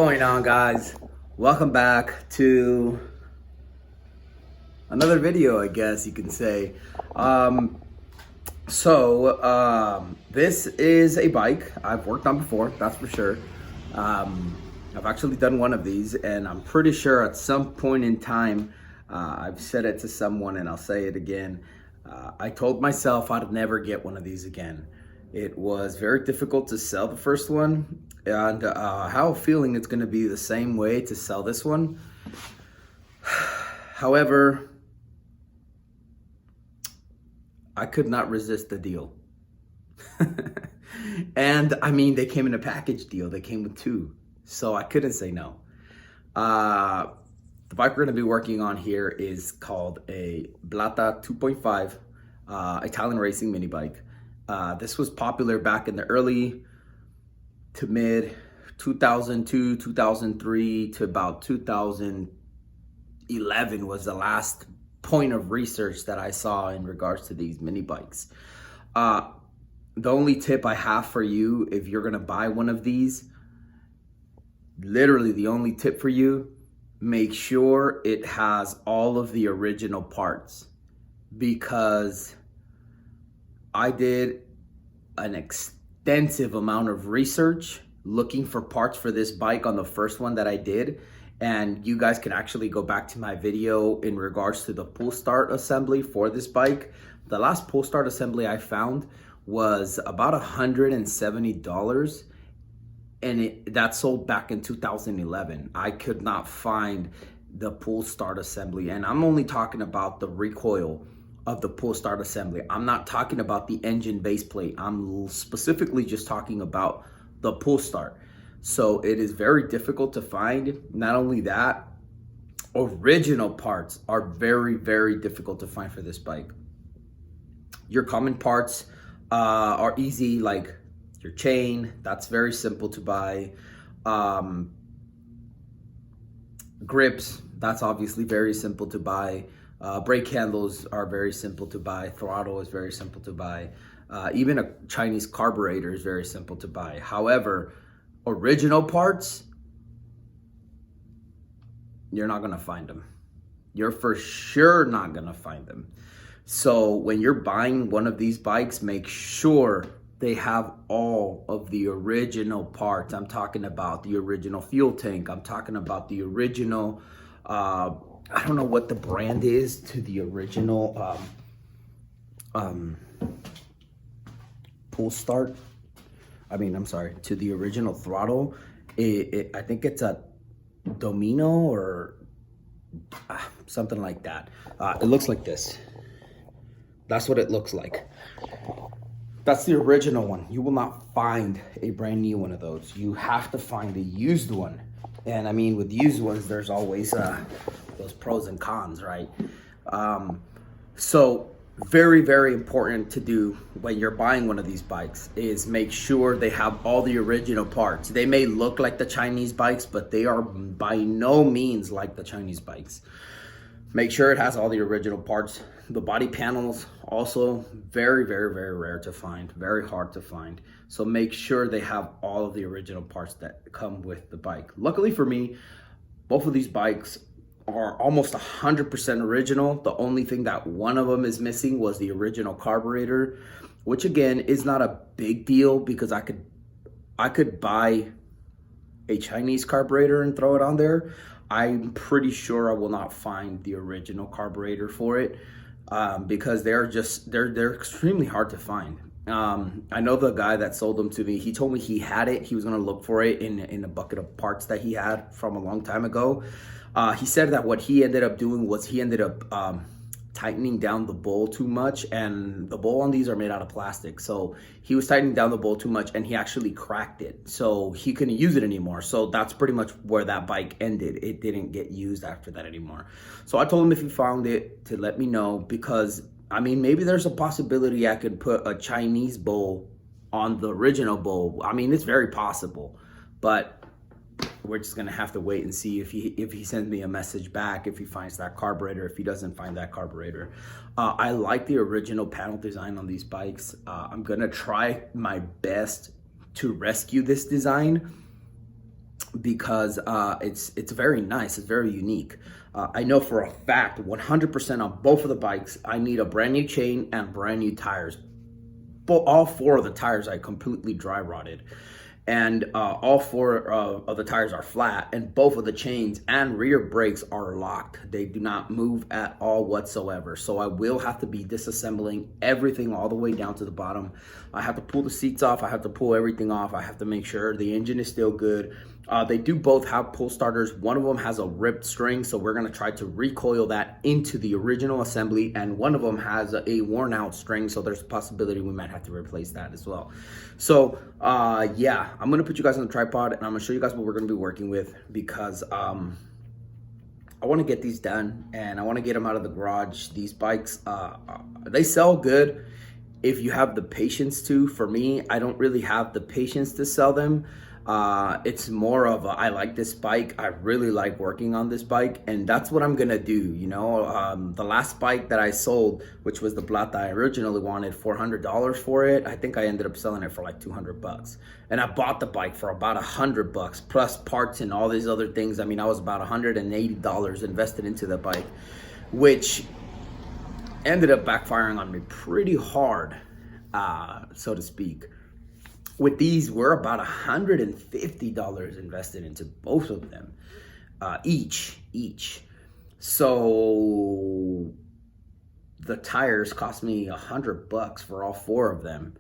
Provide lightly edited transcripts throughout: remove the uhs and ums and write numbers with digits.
going on, guys? Welcome back to another video, I guess you can say. This is a bike I've worked on before, that's for sure. I've actually done one of these, and I'm pretty sure at some point in time, I've said it to someone and I'll say it again. I told myself I'd never get one of these again. It was very difficult to sell the first one, and I have a feeling it's going to be the same way to sell this one. However, I could not resist the deal. And I mean, they came in a package deal. They came with two, so I couldn't say no. The bike we're going to be working on here is called a Plata 2.5 Italian racing mini bike. This was popular back in the early to mid 2002, 2003 to about 2011 was the last point of research that I saw in regards to these mini bikes. The only tip I have for you, if you're gonna buy one of these, literally the only tip for you, make sure it has all of the original parts, because I did an extensive amount of research looking for parts for this bike on the first one that I did. And you guys can actually go back to my video in regards to the pull start assembly for this bike. The last pull start assembly I found was about $170, and that sold back in 2011. I could not find the pull start assembly, and I'm only talking about the recoil of the pull start assembly. I'm not talking about the engine base plate. I'm specifically just talking about the pull start. So it is very difficult to find. Not only that, original parts are very, very difficult to find for this bike. Your common parts are easy, like your chain, that's very simple to buy. Grips, that's obviously very simple to buy. Brake handles are very simple to buy. Throttle is very simple to buy. Even a Chinese carburetor is very simple to buy. However, original parts, you're not gonna find them. You're for sure not gonna find them. So when you're buying one of these bikes, make sure they have all of the original parts. I'm talking about the original fuel tank. I'm talking about the original, I don't know what the brand is to the original pull start. To the original throttle. I think it's a Domino or something like that. It looks like this. That's what it looks like. That's the original one. You will not find a brand new one of those. You have to find a used one. And I mean, with used ones, there's always those pros and cons, right? So very, very important to do when you're buying one of these bikes is make sure they have all the original parts. They may look like the Chinese bikes, but they are by no means like the Chinese bikes. Make sure it has all the original parts. The body panels also very, very, very rare to find, very hard to find. So make sure they have all of the original parts that come with the bike. Luckily for me, both of these bikes are almost 100% original. The only thing that one of them is missing was the original carburetor, which again is not a big deal because I could buy a Chinese carburetor and throw it on there. I'm pretty sure I will not find the original carburetor for it because they're extremely hard to find. I know the guy that sold them to me, he told me he had it. He was gonna look for it in a bucket of parts that he had from a long time ago. He said that what he ended up doing was he ended up tightening down the bowl too much, and the bowl on these are made out of plastic. So he was tightening down the bowl too much and he actually cracked it. So he couldn't use it anymore. So that's pretty much where that bike ended. It didn't get used after that anymore. So I told him if he found it to let me know, because I mean, maybe there's a possibility I could put a Chinese bowl on the original bowl. I mean, it's very possible, but we're just gonna have to wait and see if he sends me a message back, if he finds that carburetor, if he doesn't find that carburetor. I like the original panel design on these bikes. I'm gonna try my best to rescue this design. because it's very nice. It's very unique. I know for a fact 100% on both of the bikes I need a brand new chain and brand new tires. But all four of the tires I completely dry rotted, and all four of the tires are flat, and both of the chains and rear brakes are locked. They do not move at all whatsoever. So I will have to be disassembling everything all the way down to the bottom. I have to pull the seats off. I have to pull everything off. I have to make sure the engine is still good. They do both have pull starters. One of them has a ripped string, so we're going to try to recoil that into the original assembly, and one of them has a worn out string, so there's a possibility we might have to replace that as well. So yeah, I'm going to put you guys on the tripod, and I'm going to show you guys what we're going to be working with, because I want to get these done, and I want to get them out of the garage. These bikes, they sell good if you have the patience to. For me, I don't really have the patience to sell them. It's more of I like this bike. I really like working on this bike, and that's what I'm gonna do. You know, the last bike that I sold, which was the Plata, I originally wanted $400 for it. I think I ended up selling it for like $200, and I bought the bike for about $100 plus parts and all these other things. I mean, I was about $180 invested into the bike, which ended up backfiring on me pretty hard, so to speak. With these, we're about $150 invested into both of them, each. So the tires cost me $100 for all four of them.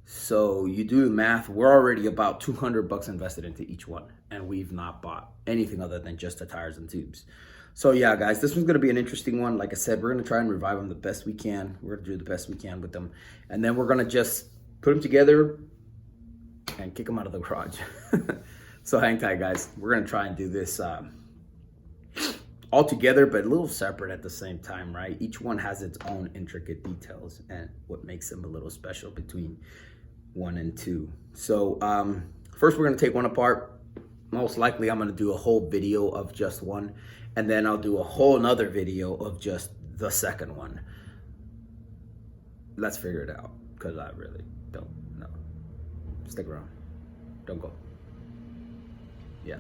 So you do the math, we're already about $200 invested into each one, and we've not bought anything other than just the tires and tubes. So yeah, guys, this one's gonna be an interesting one. Like I said, we're gonna try and revive them the best we can. We're gonna do the best we can with them, and then we're gonna just put them together and kick them out of the garage. So hang tight, guys. We're gonna try and do this all together, but a little separate at the same time, right? Each one has its own intricate details and what makes them a little special between 1 and 2. So first we're gonna take one apart. Most likely I'm gonna do a whole video of just one, and then I'll do a whole nother video of just the second one. Let's figure it out, because I really don't know. Stick around. Don't go. Yeah.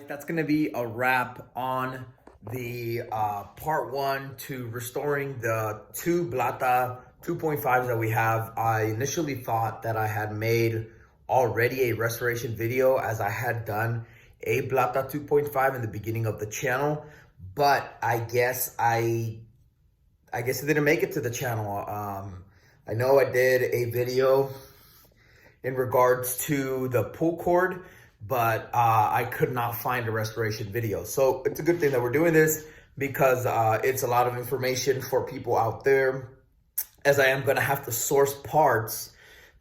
that's going to be a wrap on the part 1 to restoring the 2 Blata 2.5s that we have. I initially thought that I had made already a restoration video, as I had done a Blata 2.5 in the beginning of the channel, but I guess it didn't make it to the channel. I know I did a video in regards to the pull cord, but I could not find a restoration video. So it's a good thing that we're doing this, because it's a lot of information for people out there, as I am gonna have to source parts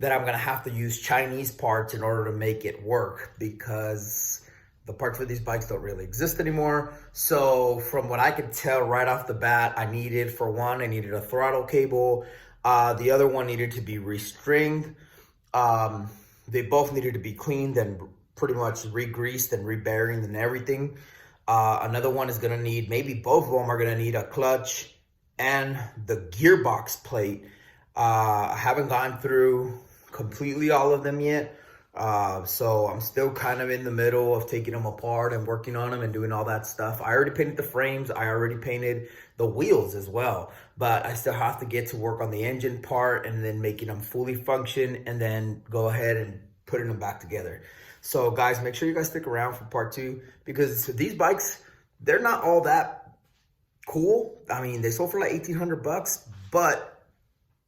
that I'm gonna have to use Chinese parts in order to make it work, because the parts for these bikes don't really exist anymore. So from what I could tell right off the bat, I needed a throttle cable. The other one needed to be restringed. They both needed to be cleaned and pretty much re-greased and re-bearing and everything. Another one is gonna need, maybe both of them are gonna need a clutch and the gearbox plate. I haven't gone through completely all of them yet. So I'm still kind of in the middle of taking them apart and working on them and doing all that stuff. I already painted the frames. I already painted the wheels as well, but I still have to get to work on the engine part and then making them fully function, and then go ahead and putting them back together. So guys, make sure you guys stick around for part 2, because these bikes, they're not all that cool. I mean, they sold for like 1,800 bucks, but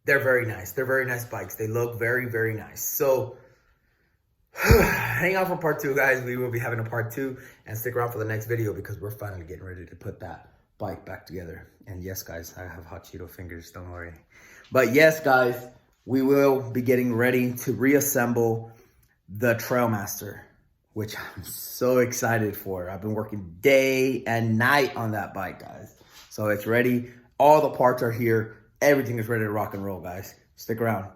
they're very nice. They're very nice bikes. They look very, very nice. So hang out for part 2, guys. We will be having a part 2, and stick around for the next video, because we're finally getting ready to put that bike back together. And yes, guys, I have hot Cheeto fingers, don't worry. But yes, guys, we will be getting ready to reassemble the Trailmaster, which I'm so excited for. I've been working day and night on that bike, guys. So it's ready. All the parts are here. Everything is ready to rock and roll, guys. Stick around.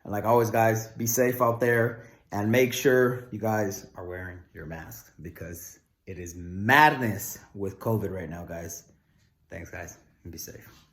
And like always, guys, be safe out there. And make sure you guys are wearing your mask, because it is madness with COVID right now, guys. Thanks, guys, and be safe.